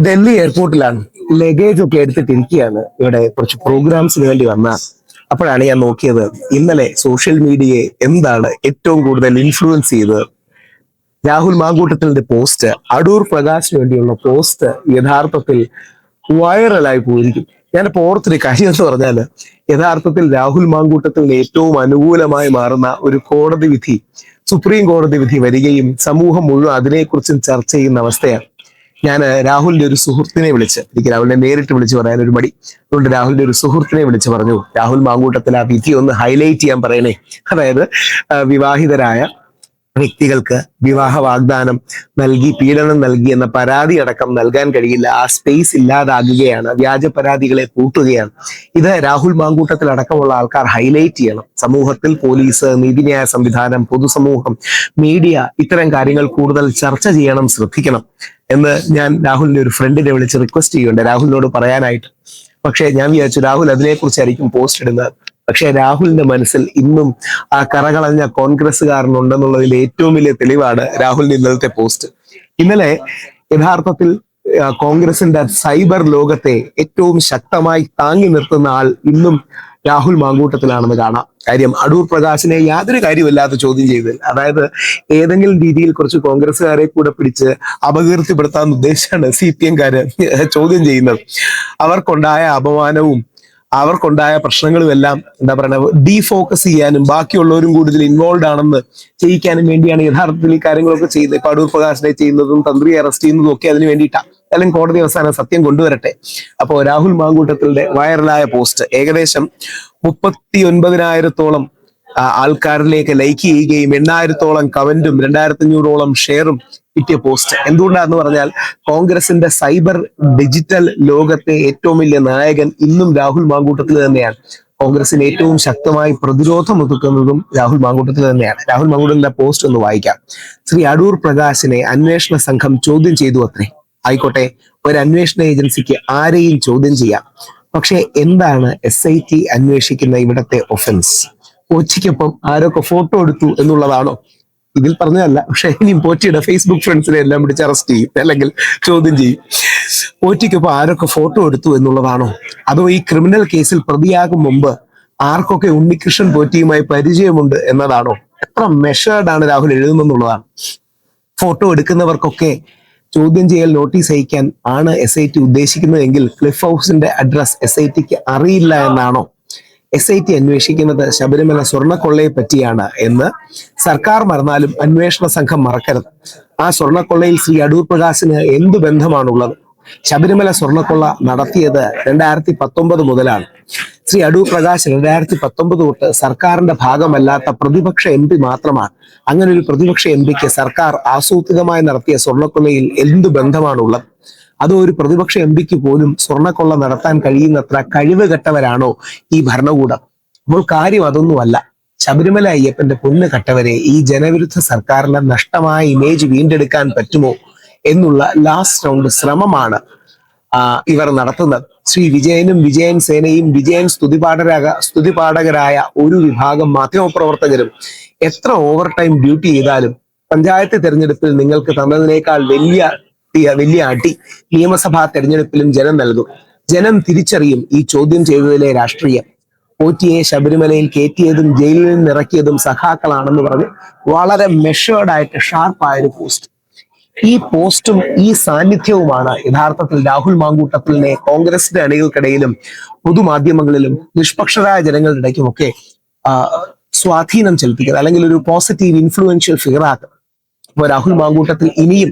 Delhi എയർപോർട്ടിലാണ്. Luggage ഒക്കെ എടുത്തിട്ടിരിക്കുകയാണ്. ഇവിടെ കുറച്ച് പ്രോഗ്രാംസിന് വേണ്ടി വന്ന അപ്പോഴാണ് ഞാൻ നോക്കിയത് ഇന്നലെ സോഷ്യൽ മീഡിയയെ എന്താണ് ഏറ്റവും കൂടുതൽ ഇൻഫ്ലുവൻസ് ചെയ്തത്. രാഹുൽ മാങ്കൂട്ടത്തിന്റെ പോസ്റ്റ്, അടൂർ പ്രകാശിന് വേണ്ടിയുള്ള പോസ്റ്റ് യഥാർത്ഥത്തിൽ വൈറലായി പോയിരിക്കും. ഞാനിപ്പോ ഓർത്തൊരു കാര്യം എന്ന് പറഞ്ഞാല്, യഥാർത്ഥത്തിൽ രാഹുൽ മാങ്കൂട്ടത്തിന് ഏറ്റവും അനുകൂലമായി മാറുന്ന ഒരു കോടതി വിധി, സുപ്രീം കോടതി വിധി വരികയും സമൂഹം മുഴുവൻ അതിനെക്കുറിച്ചും ചർച്ച ചെയ്യുന്ന അവസ്ഥയാണ്. ഞാൻ രാഹുലിന്റെ ഒരു സുഹൃത്തിനെ എനിക്ക് രാഹുലിനെ നേരിട്ട് വിളിച്ച് പറയാൻ ഒരു മടി, അതുകൊണ്ട് രാഹുലിന്റെ ഒരു സുഹൃത്തിനെ വിളിച്ച് പറഞ്ഞു, രാഹുൽ മാങ്കൂട്ടത്തിൽ ആ വിധി ഒന്ന് ഹൈലൈറ്റ് ചെയ്യാൻ പറയണേ. അതായത് വിവാഹിതരായ വ്യക്തികൾക്ക് വിവാഹ വാഗ്ദാനം നൽകി പീഡനം നൽകി എന്ന പരാതി അടക്കം നൽകാൻ കഴിയില്ല. ആ സ്പേസ് ഇല്ലാതാകുകയാണ്, വ്യാജ പരാതികളെ കൂട്ടുകയാണ്. ഇത് രാഹുൽ മാങ്കൂട്ടത്തിൽ അടക്കമുള്ള ആൾക്കാർ ഹൈലൈറ്റ് ചെയ്യണം. സമൂഹത്തിൽ പോലീസ്, നീതിന്യായ സംവിധാനം, പൊതുസമൂഹം, മീഡിയ ഇത്തരം കാര്യങ്ങൾ കൂടുതൽ ചർച്ച ചെയ്യണം, ശ്രദ്ധിക്കണം എന്ന് ഞാൻ രാഹുലിന്റെ ഒരു ഫ്രണ്ടിനെ വിളിച്ച് റിക്വസ്റ്റ് ചെയ്യുന്നുണ്ട് രാഹുലിനോട് പറയാനായിട്ട്. പക്ഷെ ഞാൻ വിചാരിച്ചു രാഹുൽ അതിനെക്കുറിച്ചായിരിക്കും പോസ്റ്റ് ഇടുന്നത്. പക്ഷെ രാഹുലിന്റെ മനസ്സിൽ ഇന്നും ആ കറകളഞ്ഞ കോൺഗ്രസ്സുകാരനുണ്ടെന്നുള്ളതിൽ ഏറ്റവും വലിയ തെളിവാണ് രാഹുലിന്റെ ഇന്നലത്തെ പോസ്റ്റ്. ഇന്നലെ യഥാർത്ഥത്തിൽ കോൺഗ്രസിന്റെ സൈബർ ലോകത്തെ ഏറ്റവും ശക്തമായി താങ്ങി നിർത്തുന്ന ആൾ ഇന്നും രാഹുൽ മാങ്കൂട്ടത്തിലാണെന്ന് കാണാം. കാര്യം, അടൂർ പ്രകാശിനെ യാതൊരു കാര്യമില്ലാത്ത ചോദ്യം ചെയ്തത്, അതായത് ഏതെങ്കിലും രീതിയിൽ കുറച്ച് കോൺഗ്രസ്സുകാരെ കൂടെ പിടിച്ച് അപകീർത്തിപ്പെടുത്താൻ ഉദ്ദേശിച്ചാണ് CPM-കാര് ചോദ്യം ചെയ്യുന്നത്. അവർക്കുണ്ടായ അപമാനവും അവർക്കുണ്ടായ പ്രശ്നങ്ങളും എല്ലാം എന്താ പറയുക, ഡീഫോക്കസ് ചെയ്യാനും ബാക്കിയുള്ളവരും കൂടുതൽ ഇൻവോൾവ് ആണെന്ന് ചെയ്യിക്കാനും വേണ്ടിയാണ് യഥാർത്ഥത്തിൽ ഈ കാര്യങ്ങളൊക്കെ ചെയ്യുന്നത്. ഇപ്പൊ അടൂർ പ്രകാശിനെ ചെയ്യുന്നതും തന്ത്രിയെ അറസ്റ്റ് ചെയ്യുന്നതും ഒക്കെ അതിന് വേണ്ടിയിട്ടാണ്. അല്ലെങ്കിൽ കോടതി അവസാനം സത്യം കൊണ്ടുവരട്ടെ. അപ്പോൾ രാഹുൽ മാങ്കൂട്ടത്തിന്റെ വൈറലായ പോസ്റ്റ് ഏകദേശം 39,000-ഓളം ആൾക്കാരിലേക്ക് ലൈക്ക് ചെയ്യുകയും 8,000-ഓളം കമന്റും 2,500-ഓളം ഷെയറും കിട്ടിയ പോസ്റ്റ്. എന്തുകൊണ്ടാന്ന് പറഞ്ഞാൽ, കോൺഗ്രസിന്റെ സൈബർ ഡിജിറ്റൽ ലോകത്തെ ഏറ്റവും വലിയ നായകൻ ഇന്നും രാഹുൽ മാങ്കൂട്ടത്തിൽ തന്നെയാണ്. കോൺഗ്രസിന് ഏറ്റവും ശക്തമായി പ്രതിരോധം ഒതുക്കുന്നതും രാഹുൽ മാങ്കൂട്ടത്തിൽ തന്നെയാണ്. രാഹുൽ മാങ്കൂട്ടത്തിന്റെ പോസ്റ്റ് ഒന്ന് വായിക്കാം. ശ്രീ അടൂർ പ്രകാശിനെ അന്വേഷണ സംഘം ചോദ്യം ചെയ്തു അത്രേ. ആയിക്കോട്ടെ, ഒരു അന്വേഷണ ഏജൻസിക്ക് ആരെയും ചോദ്യം ചെയ്യാം. പക്ഷെ എന്താണ് SIT അന്വേഷിക്കുന്ന ഇവിടത്തെ ഒഫൻസ്? പോറ്റിക്കൊപ്പം ആരൊക്കെ ഫോട്ടോ എടുത്തു എന്നുള്ളതാണോ? ഇതിൽ പറഞ്ഞതല്ല, പക്ഷെ ഇനി പോറ്റിയുടെ ഫേസ്ബുക്ക് ഫ്രണ്ട്സിനെ എല്ലാം പിടിച്ച് അറസ്റ്റ് ചെയ്യും, അല്ലെങ്കിൽ ചോദ്യം ചെയ്യും. പോറ്റിക്കൊപ്പം ആരൊക്കെ ഫോട്ടോ എടുത്തു എന്നുള്ളതാണോ? അതോ ഈ ക്രിമിനൽ കേസിൽ പ്രതിയാകും മുമ്പ് ആർക്കൊക്കെ ഉണ്ണികൃഷ്ണൻ പോറ്റിയുമായി പരിചയമുണ്ട് എന്നതാണോ? എത്ര മെഷേർഡാണ് രാഹുൽ എഴുതുന്നെന്നുള്ളതാണ്. ഫോട്ടോ എടുക്കുന്നവർക്കൊക്കെ ചോദ്യം ചെയ്യൽ നോട്ടീസ് അയക്കാൻ ആണ് SIT ഉദ്ദേശിക്കുന്നതെങ്കിൽ ക്ലിഫ് ഹൗസിന്റെ അഡ്രസ് SITക്ക് അറിയില്ല എന്നാണോ? SIT അന്വേഷിക്കുന്നത് ശബരിമല സ്വർണ്ണക്കൊള്ളയെ പറ്റിയാണ് എന്ന് സർക്കാർ മറന്നാലും അന്വേഷണ സംഘം മറക്കരുത്. ആ സ്വർണ്ണക്കൊള്ളയിൽ ശ്രീ അടൂർ പ്രകാശിന് എന്ത് ബന്ധമാണുള്ളത്? ശബരിമല സ്വർണ്ണക്കൊള്ള നടത്തിയത് 2019 മുതലാണ്. ശ്രീ അടൂർ പ്രകാശ് 2019 തൊട്ട് സർക്കാരിന്റെ ഭാഗമല്ലാത്ത പ്രതിപക്ഷ MP മാത്രമാണ്. അങ്ങനെ ഒരു പ്രതിപക്ഷ MPക്ക് സർക്കാർ ആസൂത്രിതമായി നടത്തിയ സ്വർണ്ണക്കൊള്ളയിൽ എന്ത് ബന്ധമാണുള്ളത്? അതോ ഒരു പ്രതിപക്ഷ MPക്ക് പോലും സ്വർണ്ണക്കൊള്ള നടത്താൻ കഴിയുന്നത്ര കഴിവ് കെട്ടവരാണോ ഈ ഭരണകൂടം? അപ്പോൾ കാര്യം അതൊന്നുമല്ല. ശബരിമല അയ്യപ്പന്റെ പൊന്ന് കെട്ടവരെ, ഈ ജനവിരുദ്ധ സർക്കാരിന്റെ നഷ്ടമായ ഇമേജ് വീണ്ടെടുക്കാൻ പറ്റുമോ എന്നുള്ള ലാസ്റ്റ് റൗണ്ട് ശ്രമമാണ് ഇവർ നടത്തുന്നത്. ശ്രീ വിജയനും വിജയൻ സേനയും വിജയൻ സ്തുതിപാഠകരായ ഒരു വിഭാഗം മാധ്യമപ്രവർത്തകരും എത്ര ഓവർ ടൈം ഡ്യൂട്ടി ചെയ്താലും പഞ്ചായത്ത് തെരഞ്ഞെടുപ്പിൽ നിങ്ങൾക്ക് തന്നതിനേക്കാൾ വലിയ അടി നിയമസഭാ തെരഞ്ഞെടുപ്പിലും ജനം നൽകും. ജനം തിരിച്ചറിയും ഈ ചോദ്യം ചെയ്തതിലെ രാഷ്ട്രീയം. പോറ്റിയെ ശബരിമലയിൽ കയറ്റിയതും ജയിലിൽ നിന്ന് ഇറക്കിയതും സഖാക്കളാണെന്ന് പറഞ്ഞ് വളരെ മെഷേർഡായിട്ട് ഷാർപ്പായ ഒരു പോസ്റ്റ്. ഈ പോസ്റ്റും ഈ സാന്നിധ്യവുമാണ് യഥാർത്ഥത്തിൽ രാഹുൽ മാങ്കൂട്ടത്തിലിനെ കോൺഗ്രസിന്റെ അണികൾക്കിടയിലും പൊതുമാധ്യമങ്ങളിലും നിഷ്പക്ഷരായ ജനങ്ങളുടെ ഇടയ്ക്കുമൊക്കെ സ്വാധീനം ചെലുത്തിക്കുന്നത്, അല്ലെങ്കിൽ ഒരു പോസിറ്റീവ് ഇൻഫ്ലുവൻഷ്യൽ ഫിഗർ ആക്കുക. അപ്പോൾ രാഹുൽ മാങ്കൂട്ടത്തിൽ ഇനിയും,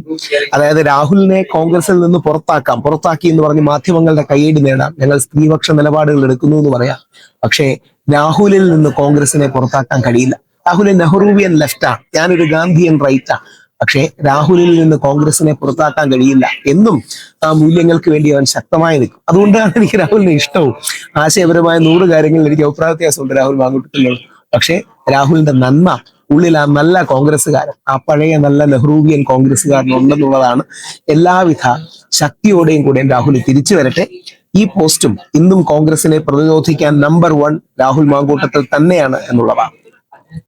അതായത് രാഹുലിനെ കോൺഗ്രസിൽ നിന്ന് പുറത്താക്കി എന്ന് പറഞ്ഞ് മാധ്യമങ്ങളുടെ കയ്യടി നേടാം, ഞങ്ങൾ സ്ത്രീപക്ഷ നിലപാടുകൾ എടുക്കുന്നു എന്ന് പറയാം. പക്ഷേ രാഹുലിൽ നിന്ന് കോൺഗ്രസിനെ പുറത്താക്കാൻ കഴിയില്ല. രാഹുൽ നെഹ്റുവിയൻ ലെഫ്റ്റാണ്, ഞാനൊരു ഗാന്ധിയൻ റൈറ്റാണ്. പക്ഷേ രാഹുലിൽ നിന്ന് കോൺഗ്രസിനെ പുറത്താക്കാൻ കഴിയില്ല എന്നും ആ മൂല്യങ്ങൾക്ക് വേണ്ടി അവൻ ശക്തമായി നിൽക്കും. അതുകൊണ്ടാണ് എനിക്ക് രാഹുലിനെ ഇഷ്ടവും. ആശയപരമായ 100 കാര്യങ്ങളിൽ എനിക്ക് അഭിപ്രായ വ്യത്യാസമുണ്ട് രാഹുൽ മാങ്കൂട്ടത്തിലുള്ള. പക്ഷേ രാഹുലിന്റെ നന്മ, ഉള്ളിൽ ആ നല്ല കോൺഗ്രസ്സുകാരൻ, ആ പഴയ നല്ല നെഹ്റുവിയൻ കോൺഗ്രസ്സുകാരൻ ഉണ്ടെന്നുള്ളതാണ്. എല്ലാവിധ ശക്തിയോടെയും കൂടെ രാഹുൽ തിരിച്ചു വരട്ടെ. ഈ പോസ്റ്റും ഇന്നും കോൺഗ്രസിനെ പ്രതിരോധിക്കാൻ നമ്പർ 1 രാഹുൽ മാങ്കൂട്ടത്തിൽ തന്നെയാണ് എന്നുള്ളതാണ്.